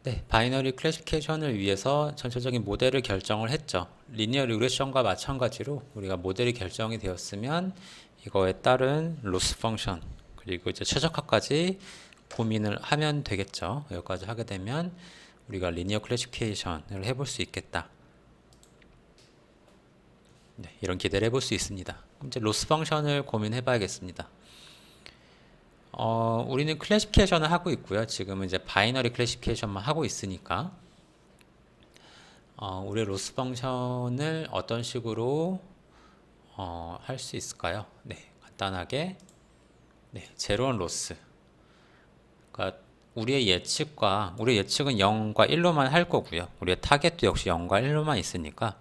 네, 바이너리 클래시피케이션을 위해서 전체적인 모델을 결정을 했죠. 리니어 리그레션과 마찬가지로 우리가 모델이 결정이 되었으면 이거에 따른 로스 펑션 그리고 이제 최적화까지 고민을 하면 되겠죠. 여기까지 하게 되면 우리가 리니어 클래시피케이션을 해볼 수 있겠다. 네, 이런 기대를 해볼 수 있습니다. 이제 로스 펑션을 고민해 봐야겠습니다. 우리는 클래시피케이션을 하고 있고요. 지금은 이제 바이너리 클래시피케이션만 하고 있으니까 우리 로스 펑션을 어떤 식으로 할 수 있을까요? 네, 간단하게 네, 제로원 로스. 그러니까 우리의 예측은 0과 1로만 할 거고요. 우리의 타겟도 역시 0과 1로만 있으니까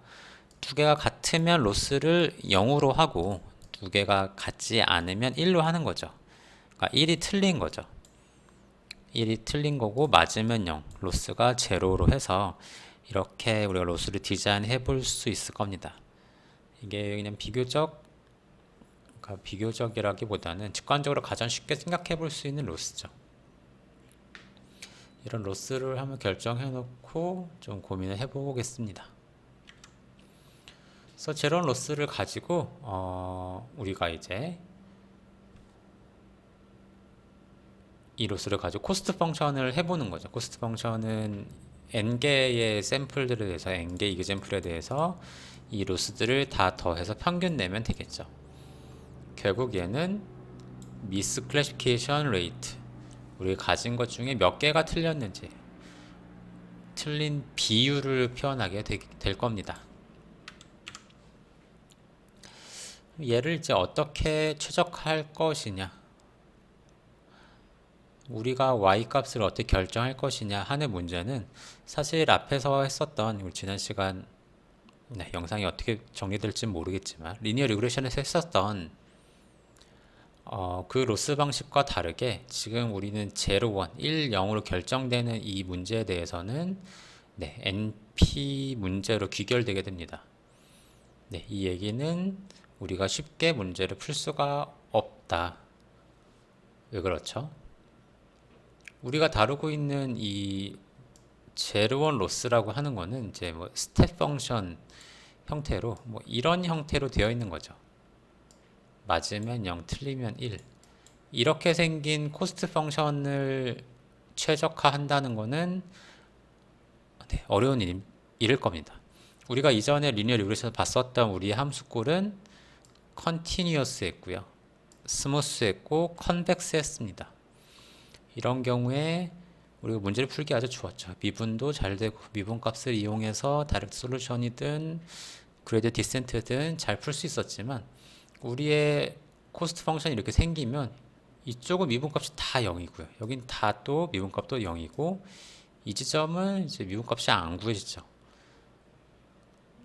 두 개가 같으면 로스를 0으로 하고 두 개가 같지 않으면 1로 하는 거죠. 그러니까 1이 틀린 거죠. 1이 틀린 거고 맞으면 0, 로스가 제로로 해서 이렇게 우리가 로스를 디자인해 볼 수 있을 겁니다. 이게 그냥 그러니까 비교적이라기보다는 직관적으로 가장 쉽게 생각해 볼 수 있는 로스죠. 이런 로스를 한번 결정해 놓고 좀 고민을 해 보겠습니다. 그래서 제로원 로스를 가지고 우리가 이제 이 로스를 가지고 코스트 펑션을 해보는 거죠. 코스트 펑션은 n개의 샘플들에 대해서 n개 이그젠플에 대해서 이 로스들을 다 더해서 평균 내면 되겠죠. 결국 얘는 미스 클래시피케이션 레이트, 우리가 가진 것 중에 몇 개가 틀렸는지 틀린 비율을 표현하게 될 겁니다. 얘를 이제 어떻게 최적화할 것이냐, 우리가 y 값을 어떻게 결정할 것이냐 하는 문제는 사실 앞에서 했었던 우리 지난 시간 영상이 어떻게 정리될지 모르겠지만 리니어 리그레션에서 했었던 그 로스 방식과 다르게 지금 우리는 0, 1, 0으로 결정되는 이 문제에 대해서는 네, NP 문제로 귀결되게 됩니다. 네, 이 얘기는 우리가 쉽게 문제를 풀 수가 없다. 왜 그렇죠? 우리가 다루고 있는 이 제로원 로스라고 하는 거는 이제 뭐 스텝 펑션 형태로 뭐 이런 형태로 되어 있는 거죠. 맞으면 0, 틀리면 1. 이렇게 생긴 코스트 펑션을 최적화한다는 거는 네, 어려운 일일 겁니다. 우리가 이전에 리니어 리그레션에서 봤었던 우리의 함수꼴은 컨티뉴어스 했고요. 스무스 했고 컨벡스 했습니다. 이런 경우에 우리가 문제를 풀기 아주 좋았죠. 미분도 잘 되고 미분 값을 이용해서 다이렉트 솔루션이든 그레이드 디센트든 잘 풀 수 있었지만 우리의 코스트 펑션이 이렇게 생기면 이쪽은 미분값이 다 0이고요. 여긴 다 또 미분값도 0이고 이 지점은 이제 미분값이 안 구해지죠.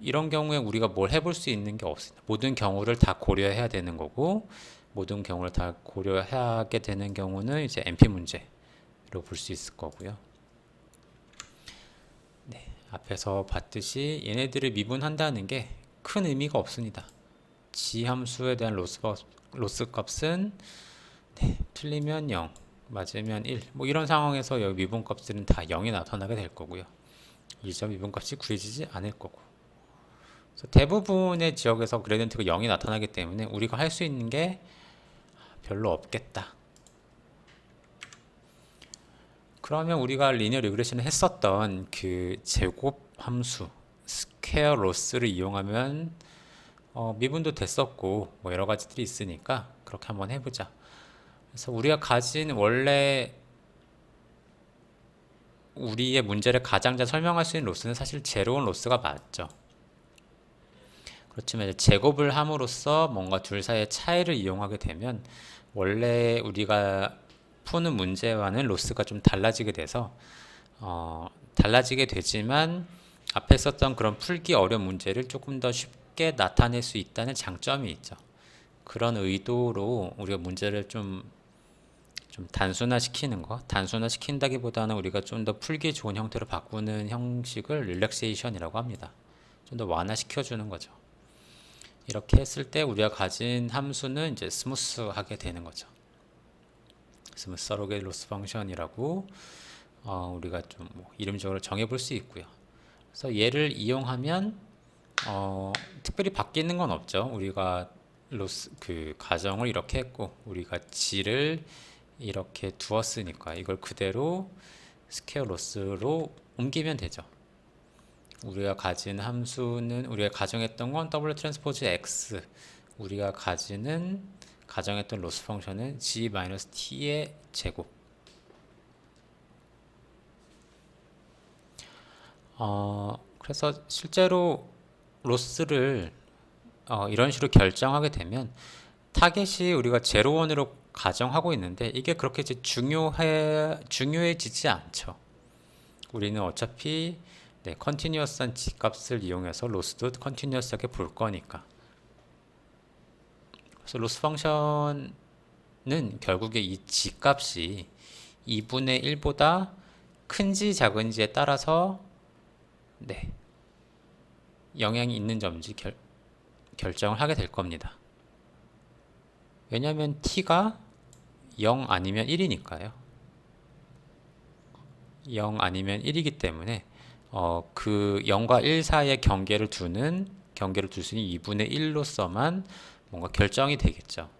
이런 경우에 우리가 뭘 해볼 수 있는 게 없습니다. 모든 경우를 다 고려해야 되는 거고 모든 경우를 다 고려하게 되는 경우는 이제 NP 문제로 볼 수 있을 거고요. 네, 앞에서 봤듯이 얘네들을 미분한다는 게 큰 의미가 없습니다. 지함수에 대한 로스 값은 네, 틀리면 0, 맞으면 1. 뭐 이런 상황에서 여기 미분 값들은 다 0이 나타나게 될 거고요. 이 점 미분 값이 구해지지 않을 거고. 그래서 대부분의 지역에서 그레디언트가 0이 나타나기 때문에 우리가 할 수 있는 게 별로 없겠다. 그러면 우리가 리니어 리그레션을 했었던 그 제곱 함수 스퀘어 로스를 이용하면 미분도 됐었고 뭐 여러 가지들이 있으니까 그렇게 한번 해보자. 그래서 우리가 가진 원래 우리의 문제를 가장 잘 설명할 수 있는 로스는 사실 제로원 로스가 맞죠. 그렇지만 제곱을 함으로써 뭔가 둘 사이의 차이를 이용하게 되면 원래 우리가 푸는 문제와는 로스가 좀 달라지게 돼서 달라지게 되지만 앞에 썼던 그런 풀기 어려운 문제를 조금 더 쉽게 나타낼 수 있다는 장점이 있죠. 그런 의도로 우리가 문제를 좀 단순화시키는 거, 단순화시킨다기보다는 우리가 좀 더 풀기 좋은 형태로 바꾸는 형식을 릴렉세이션이라고 합니다. 좀 더 완화시켜주는 거죠. 이렇게 했을 때 우리가 가진 함수는 이제 스무스하게 되는 거죠. 스무스 서로게이 로스 펑션이라고 우리가 좀 뭐 이름적으로 정해 볼 수 있고요. 그래서 얘를 이용하면 특별히 바뀌는 건 없죠. 우리가 로스 그 가정을 이렇게 했고 우리가 g를 이렇게 두었으니까 이걸 그대로 스퀘어 로스로 옮기면 되죠. 우리가 가진 함수는 우리가 가정했던 건 W 트랜스포즈 X, 우리가 가정했던 로스 펑션은 G-T의 제곱. 그래서 실제로 로스를 이런 식으로 결정하게 되면 타겟이 우리가 0,1으로 가정하고 있는데 이게 그렇게 이제 중요해지지 않죠. 우리는 어차피 컨티뉴어스한 G값을 이용해서 로스도 컨티뉴어스하게 볼 거니까. 그래서 로스 펑션은 결국에 이 G값이 2분의 1보다 큰지 작은지에 따라서 영향이 있는지 결정을 하게 될 겁니다. 왜냐하면 t가 0 아니면 1이니까요. 0 아니면 1이기 때문에 그 0과 1 사이의 경계를 둘 수 있는 2분의 1로서만 뭔가 결정이 되겠죠.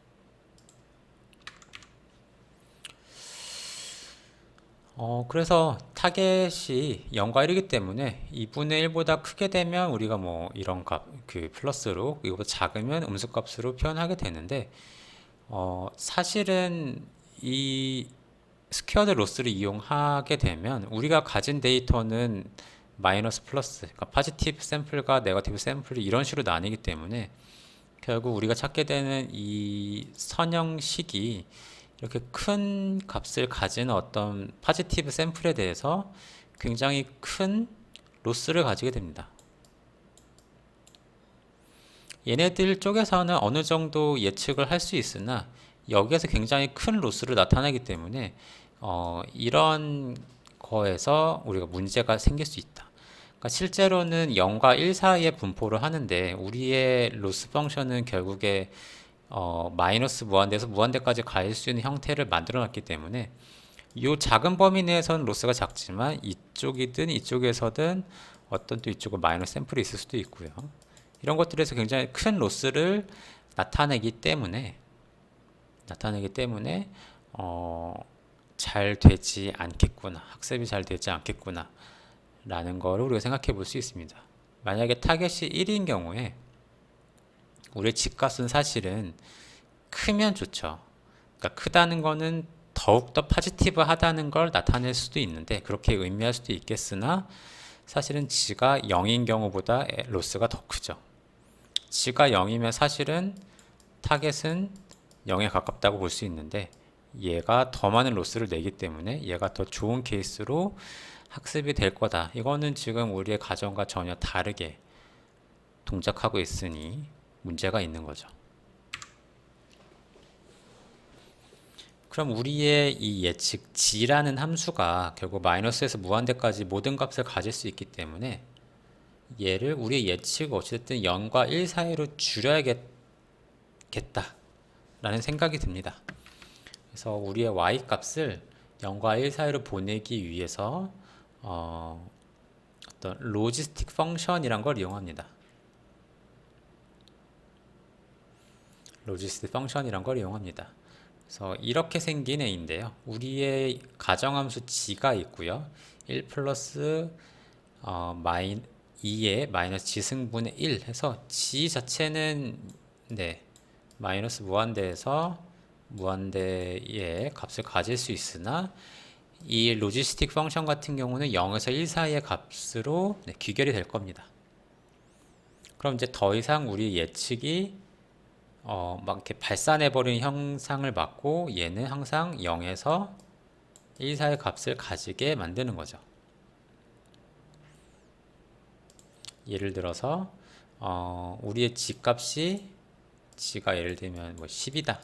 그래서 타겟이 0과 1이기 때문에 2분의 1보다 크게 되면 우리가 뭐 이런 값, 그 플러스로, 이거보다 작으면 음수값으로 표현하게 되는데, 사실은 이 스퀘어드 로스를 이용하게 되면 우리가 가진 데이터는 마이너스 플러스, 그러니까 포지티브 샘플과 네거티브 샘플이 이런 식으로 나뉘기 때문에 결국 우리가 찾게 되는 이 선형식이 이렇게 큰 값을 가진 어떤 포지티브 샘플에 대해서 굉장히 큰 로스를 가지게 됩니다. 얘네들 쪽에서는 어느 정도 예측을 할 수 있으나 여기에서 굉장히 큰 로스를 나타내기 때문에 이런 거에서 우리가 문제가 생길 수 있다. 그러니까 실제로는 0과 1 사이에 분포를 하는데 우리의 로스 펑션은 결국에 마이너스 무한대에서 무한대까지 갈 수 있는 형태를 만들어 놨기 때문에 이 작은 범위 내에서는 로스가 작지만 이쪽이든 이쪽에서든 어떤 또 이쪽은 마이너스 샘플이 있을 수도 있고요. 이런 것들에서 굉장히 큰 로스를 나타내기 때문에 잘 되지 않겠구나, 학습이 잘 되지 않겠구나 라는 거를 우리가 생각해 볼 수 있습니다. 만약에 타겟이 1인 경우에 우리의 G값은 사실은 크면 좋죠. 그러니까 크다는 거는 더욱더 포지티브 하다는 걸 나타낼 수도 있는데 그렇게 의미할 수도 있겠으나 사실은 G가 0인 경우보다 로스가 더 크죠. G가 0이면 사실은 타겟은 0에 가깝다고 볼 수 있는데 얘가 더 많은 로스를 내기 때문에 얘가 더 좋은 케이스로 학습이 될 거다. 이거는 지금 우리의 가정과 전혀 다르게 동작하고 있으니 문제가 있는 거죠. 그럼 우리의 이 예측 g라는 함수가 결국 마이너스에서 무한대까지 모든 값을 가질 수 있기 때문에 얘를 우리의 예측을 어쨌든 0과 1 사이로 줄여야겠다 라는 생각이 듭니다. 그래서 우리의 y 값을 0과 1 사이로 보내기 위해서 어떤 로지스틱 펑션이란 걸 이용합니다. 그래서 이렇게 생긴 애인데요. 우리의 가정함수 g가 있고요. 1 플러스 2의 마이너스 g승분의 1 해서 g 자체는 마이너스 무한대에서 무한대의 값을 가질 수 있으나 이 로지스틱 펑션 같은 경우는 0에서 1 사이의 값으로 귀결이 될 겁니다. 그럼 이제 더 이상 우리 예측이 막 이렇게 발산해버리는 형상을 막고 얘는 항상 0에서 1 사이의 값을 가지게 만드는 거죠. 예를 들어서 우리의 g값이 g가 예를 들면 뭐 10이다.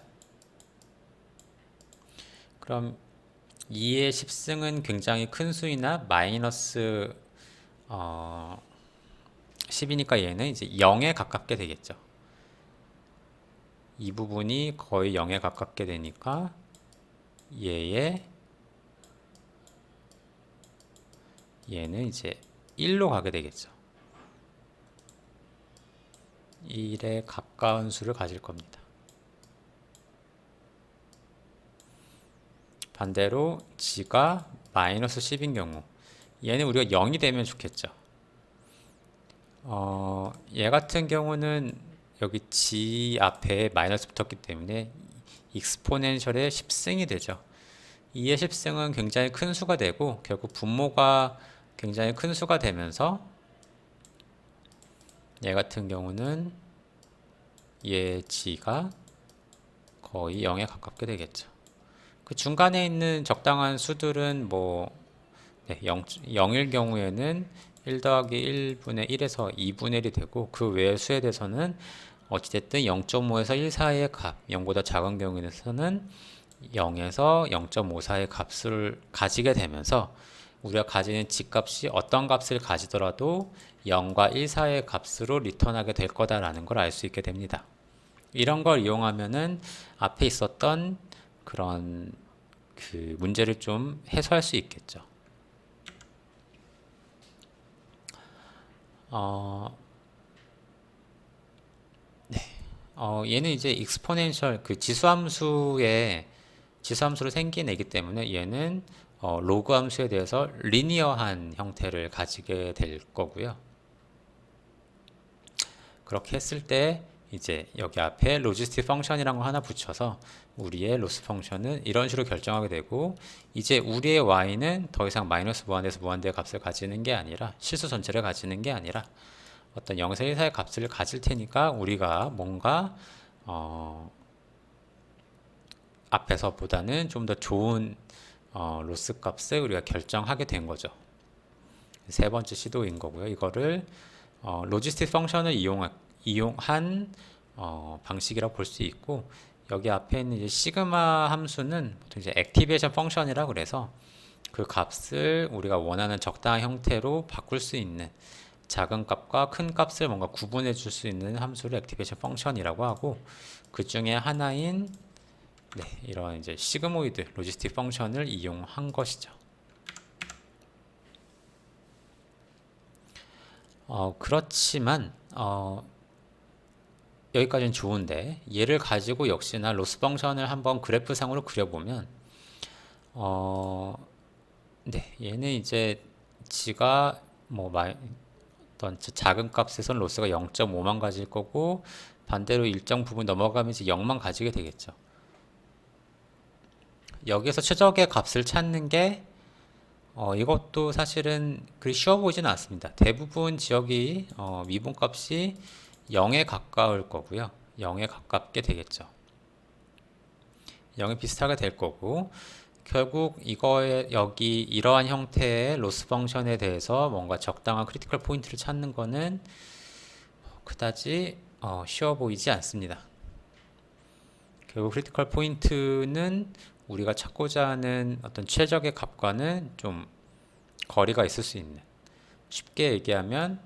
그럼 2의 10승은 굉장히 큰 수이나 마이너스 10이니까 얘는 이제 0에 가깝게 되겠죠. 이 부분이 거의 0에 가깝게 되니까 얘의 얘는 이제 1로 가게 되겠죠. 1에 가까운 수를 가질 겁니다. 반대로 g가 마이너스 10인 경우 얘는 우리가 0이 되면 좋겠죠. 얘 같은 경우는 여기 g 앞에 마이너스 붙었기 때문에 익스포넨셜의 10승이 되죠. 2의 10승은 굉장히 큰 수가 되고 결국 분모가 굉장히 큰 수가 되면서 얘 같은 경우는 얘 g가 거의 0에 가깝게 되겠죠. 그 중간에 있는 적당한 수들은 뭐 0일 경우에는 1 더하기 1분의 1에서 2분의 1이 되고 그 외의 수에 대해서는 어찌됐든 0.5에서 1 사이의 값, 0보다 작은 경우에는 0에서 0.5 사이의 값을 가지게 되면서 우리가 가지는 g값이 어떤 값을 가지더라도 0과 1 사이의 값으로 리턴하게 될 거다라는 걸 알 수 있게 됩니다. 이런 걸 이용하면은 앞에 있었던 그런 그 문제를 좀 해소할 수 있겠죠. 얘는 이제 익스포넨셜 그 지수함수로 생긴 애기 때문에 얘는 로그 함수에 대해서 리니어한 형태를 가지게 될 거고요. 그렇게 했을 때 이제 여기 앞에 로지스티 펑션이라는 거 하나 붙여서 우리의 로스 펑션은 이런 식으로 결정하게 되고 이제 우리의 y는 더 이상 마이너스 무한대에서 무한대의 값을 가지는 게 아니라 실수 전체를 가지는 게 아니라 어떤 0에서 1 사이의 값을 가질 테니까 우리가 뭔가 앞에서보다는 좀 더 좋은 로스 값을 우리가 결정하게 된 거죠. 세 번째 시도인 거고요. 이거를 로지스틱 펑션을 이용한 방식이라고 볼 수 있고 여기 앞에 있는 이제 시그마 함수는 보통 이제 액티베이션 펑션이라고 그래서 그 값을 우리가 원하는 적당한 형태로 바꿀 수 있는 작은 값과 큰 값을 뭔가 구분해 줄 수 있는 함수를 액티베이션 펑션이라고 하고 그 중에 하나인 이런 이제 시그모이드 로지스틱 펑션을 이용한 것이죠. 그렇지만 여기까지는 좋은데 얘를 가지고 역시나 로스 펑션을 한번 그래프상으로 그려보면 얘는 이제 g가 뭐 어떤 작은 값에선 로스가 0.5만 가질 거고 반대로 일정 부분 넘어가면 이제 0만 가지게 되겠죠. 여기에서 최적의 값을 찾는 게 이것도 사실은 그리 쉬워 보이지는 않습니다. 대부분 지역이 미분값이 0에 가까울 거고요. 0에 가깝게 되겠죠. 0에 비슷하게 될 거고 결국 이거에 여기 이러한 형태의 로스 펑션에 대해서 뭔가 적당한 크리티컬 포인트를 찾는 거는 그다지 쉬워 보이지 않습니다. 결국 크리티컬 포인트는 우리가 찾고자 하는 어떤 최적의 값과는 좀 거리가 있을 수 있는, 쉽게 얘기하면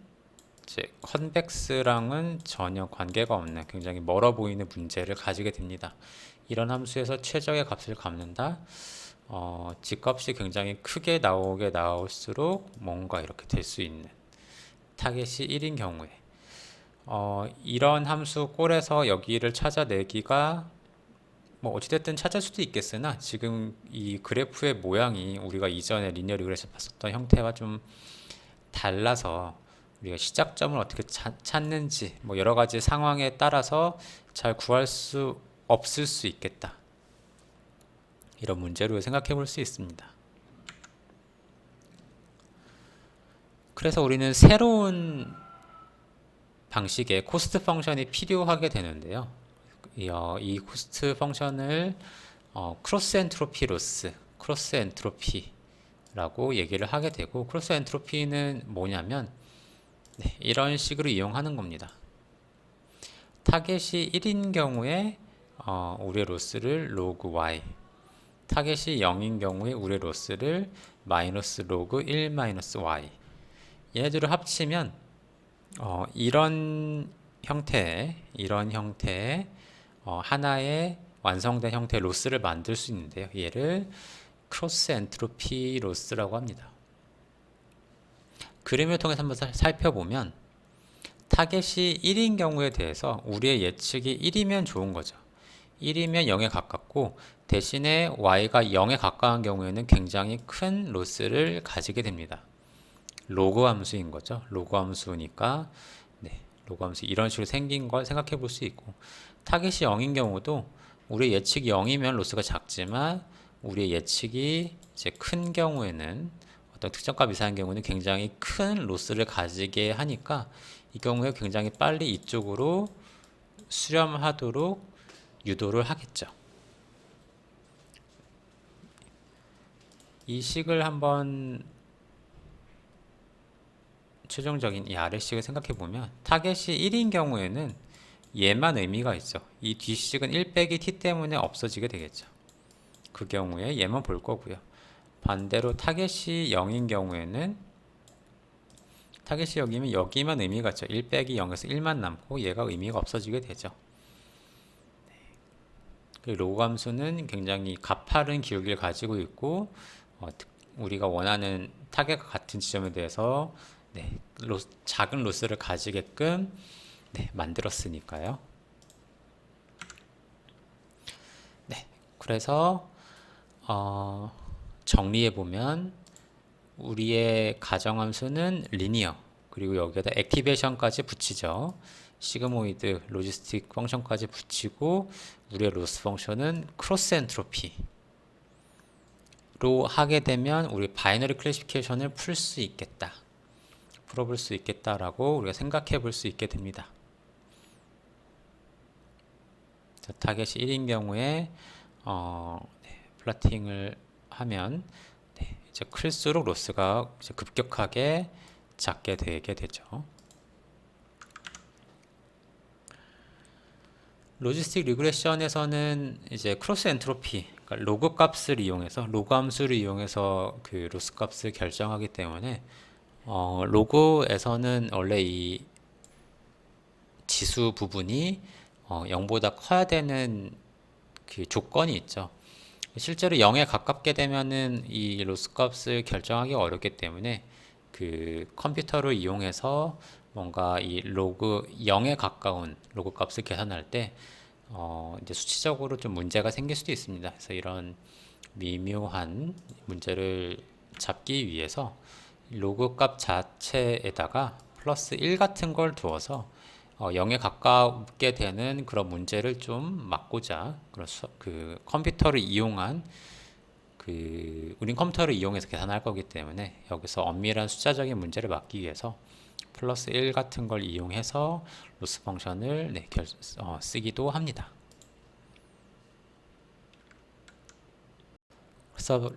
이제 컨벡스랑은 전혀 관계가 없는 굉장히 멀어 보이는 문제를 가지게 됩니다. 이런 함수에서 최적의 값을 갚는다. g값이 굉장히 크게 나올수록 뭔가 이렇게 될 수 있는 타겟이 1인 경우에 이런 함수 꼴에서 여기를 찾아내기가 뭐 어찌됐든 찾을 수도 있겠으나 지금 이 그래프의 모양이 우리가 이전에 리니어 리그레션 봤었던 형태와 좀 달라서 우리가 시작점을 어떻게 찾는지 뭐 여러 가지 상황에 따라서 잘 구할 수 없을 수 있겠다. 이런 문제로 생각해 볼 수 있습니다. 그래서 우리는 새로운 방식의 코스트 펑션이 필요하게 되는데요. 이 코스트 펑션을 크로스 엔트로피 로스, 크로스 엔트로피라고 얘기를 하게 되고 크로스 엔트로피는 뭐냐면 이런 식으로 이용하는 겁니다. 타겟이 1인 경우에 우리의 로스를 로그 y, 타겟이 0인 경우에 우리의 로스를 마이너스 로그 1 마이너스 y, 얘네들을 합치면 이런 형태의 하나의 완성된 형태의 로스를 만들 수 있는데요. 얘를 크로스 엔트로피 로스라고 합니다. 그림을 통해서 한번 살펴보면 타겟이 1인 경우에 대해서 우리의 예측이 1이면 좋은 거죠. 1이면 0에 가깝고 대신에 y가 0에 가까운 경우에는 굉장히 큰 로스를 가지게 됩니다. 로그 함수인 거죠. 로그 함수니까 로그 함수 이런 식으로 생긴 걸 생각해 볼 수 있고, 타겟이 0인 경우도 우리의 예측이 0이면 로스가 작지만 우리의 예측이 이제 큰 경우에는 어떤 특정 값 이상인 경우는 굉장히 큰 로스를 가지게 하니까 이 경우에 굉장히 빨리 이쪽으로 수렴하도록 유도를 하겠죠. 이 식을 한번 최종적인 이 아래식을 생각해 보면 타겟이 1인 경우에는 얘만 의미가 있죠. 이 뒷식은 1 빼기 t 때문에 없어지게 되겠죠. 그 경우에 얘만 볼 거고요. 반대로 타겟이 0인 경우에는 타겟이 여기면 여기만 의미가 있죠. 1 빼기 0에서 1만 남고 얘가 의미가 없어지게 되죠. 로그 함수는 굉장히 가파른 기울기를 가지고 있고 우리가 원하는 타겟과 같은 지점에 대해서 작은 로스를 가지게끔 만들었으니까요. 그래서 정리해 보면 우리의 가정함수는 리니어, 그리고 여기에다 액티베이션까지 붙이죠. 시그모이드 로지스틱 펑션까지 붙이고 우리의 로스 펑션은 크로스 엔트로피로 하게 되면 우리 바이너리 클래시피케이션을 풀 수 있겠다, 풀어볼 수 있겠다라고 우리가 생각해 볼 수 있게 됩니다. 타겟이 1인 경우에 플라팅을 하면 이제 클수록 로스가 이제 급격하게 작게 되게 되죠. 로지스틱 리그레션에서는 이제 크로스 엔트로피, 그러니까 로그 값을 이용해서, 로그 함수를 이용해서 그 로스 값을 결정하기 때문에 로그에서는 원래 이 지수 부분이 0보다 커야 되는 그 조건이 있죠. 실제로 0에 가깝게 되면은 이 로스 값을 결정하기 어렵기 때문에 그 컴퓨터를 이용해서 뭔가 이 로그 0에 가까운 로그 값을 계산할 때 이제 수치적으로 좀 문제가 생길 수도 있습니다. 그래서 이런 미묘한 문제를 잡기 위해서 로그 값 자체에다가 플러스 1 같은 걸 두어서 0에 가깝게 되는 그런 문제를 좀 막고자 그 컴퓨터를 이용한 우린 컴퓨터를 이용해서 계산할 거기 때문에 여기서 엄밀한 숫자적인 문제를 막기 위해서 플러스 1 같은 걸 이용해서 로스 펑션을 쓰기도 합니다. 그래서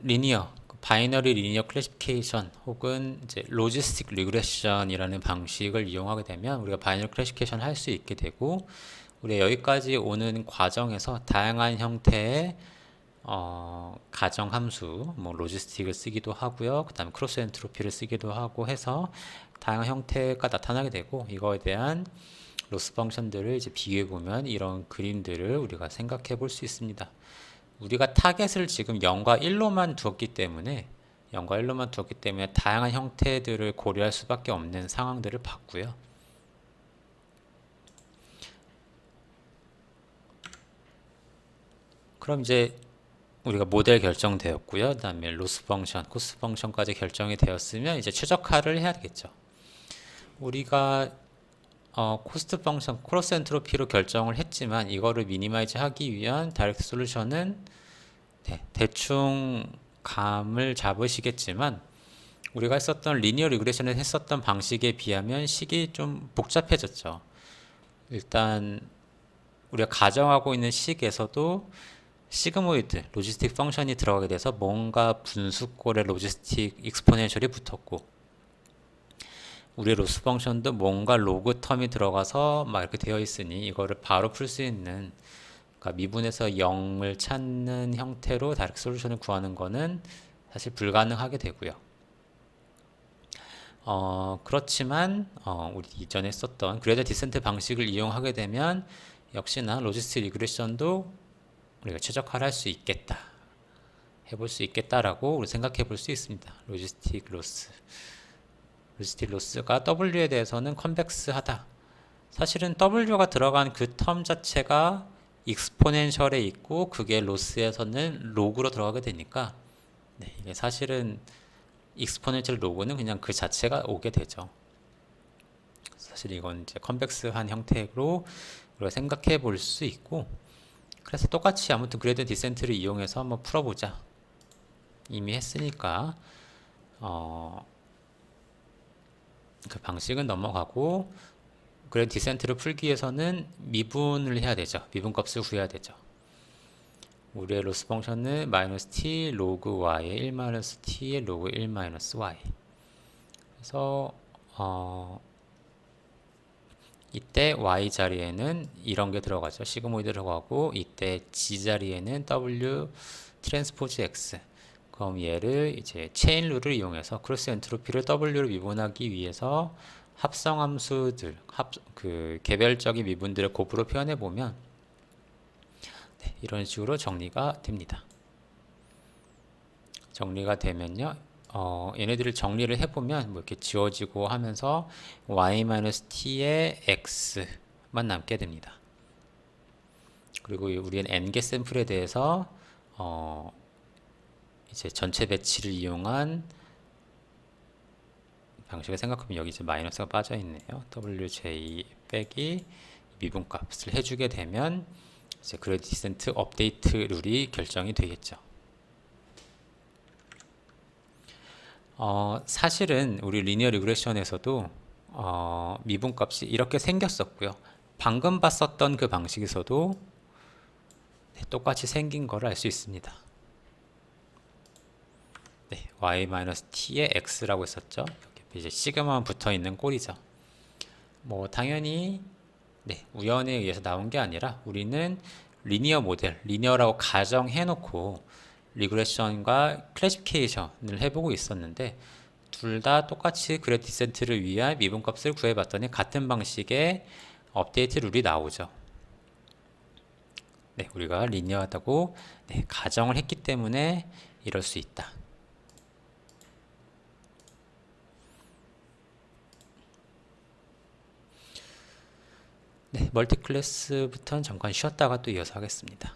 바이너리 리니어 클래시피케이션 혹은 이제 로지스틱 리그레션이라는 방식을 이용하게 되면 우리가 바이너리 클래시피케이션 할 수 있게 되고, 우리가 여기까지 오는 과정에서 다양한 형태의 가정 함수, 뭐 로지스틱을 쓰기도 하고요. 그 다음에 크로스 엔트로피를 쓰기도 하고 해서 다양한 형태가 나타나게 되고, 이거에 대한 로스 펑션들을 이제 비교해 보면 이런 그림들을 우리가 생각해 볼 수 있습니다. 우리가 타겟을 지금 0과 1로만 두었기 때문에 다양한 형태들을 고려할 수밖에 없는 상황들을 봤고요. 그럼 이제 우리가 모델 결정되었고요. 그 다음에 로스 펑션, 코스 펑션까지 결정이 되었으면 이제 최적화를 해야 되겠죠. 우리가 코스트 펑션, 크로스 엔트로피로 결정을 했지만 이거를 미니마이즈 하기 위한 다이렉트 솔루션은 대충 감을 잡으시겠지만 우리가 했었던 리니어 리그레션을 했었던 방식에 비하면 식이 좀 복잡해졌죠. 일단 우리가 가정하고 있는 식에서도 시그모이드 로지스틱 펑션이 들어가게 돼서 뭔가 분수꼴의 로지스틱 익스포넨셜이 붙었고, 우리 로스 펑션도 뭔가 로그 텀이 들어가서 막 이렇게 되어 있으니 이거를 바로 풀 수 있는, 그러니까 미분에서 0을 찾는 형태로 다이렉트 솔루션을 구하는 거는 사실 불가능하게 되고요. 그렇지만 우리 이전에 썼던 그레이디언트 디센트 방식을 이용하게 되면 역시나 로지스틱 리그레션도 우리가 최적화를 할 수 있겠다, 해볼 수 있겠다라고 우리 생각해 볼 수 있습니다. 로지스틱 로스를 벨로시티 로스가 W에 대해서는 컨벡스하다. 사실은 W가 들어간 그 텀 자체가 익스포넨셜에 있고 그게 로스에서는 로그로 들어가게 되니까 네, 이게 사실은 익스포넨셜 로그는 그냥 그 자체가 오게 되죠. 사실 이건 이제 컨벡스한 형태로 우리가 생각해 볼 수 있고, 그래서 똑같이 아무튼 그레디언트 디센트를 이용해서 한번 풀어보자. 이미 했으니까 그 방식은 넘어가고, 그레디언트 디센트를 풀기 위해서는 미분을 해야 되죠. 미분값을 구해야 되죠. 우리의 로스 펑션은 마이너스 t 로그 y의 1 마이너스 t의 로그 1 마이너스 y. 그래서 이때 y 자리에는 이런 게 들어가죠. 시그모이드 들어가고, 이때 g 자리에는 w 트랜스포즈 x. 그럼 얘를 이제 체인 룰을 이용해서 크로스 엔트로피를 w로 미분하기 위해서 합성함수들, 그 개별적인 미분들을 곱으로 표현해 보면 네, 이런 식으로 정리가 됩니다. 정리가 되면요, 얘네들을 정리를 해보면 뭐 이렇게 지워지고 하면서 y-t의 x만 남게 됩니다. 그리고 우리는 n개 샘플에 대해서 이제 전체 배치를 이용한 방식을 생각하면 여기 이제 마이너스가 빠져 있네요. wj 빼기 미분값을 해주게 되면 이제 그레디언트 디센트 업데이트 룰이 결정이 되겠죠. 사실은 우리 리니어 리그레션에서도 미분값이 이렇게 생겼었고요. 방금 봤었던 그 방식에서도 네, 똑같이 생긴 걸 알 수 있습니다. 네, y-t의 x라고 했었죠. 이렇게 이제 시그마만 붙어 있는 꼴이죠. 뭐 당연히 네, 우연에 의해서 나온 게 아니라 우리는 리니어 모델, 리니어라고 가정해 놓고 리그레션과 클래시피케이션을 해보고 있었는데, 둘 다 똑같이 그레디언트 디센트를 위한 미분값을 구해봤더니 같은 방식의 업데이트 룰이 나오죠. 네, 우리가 리니어하다고 네, 가정을 했기 때문에 이럴 수 있다. 네, 멀티클래스부터는 잠깐 쉬었다가 또 이어서 하겠습니다.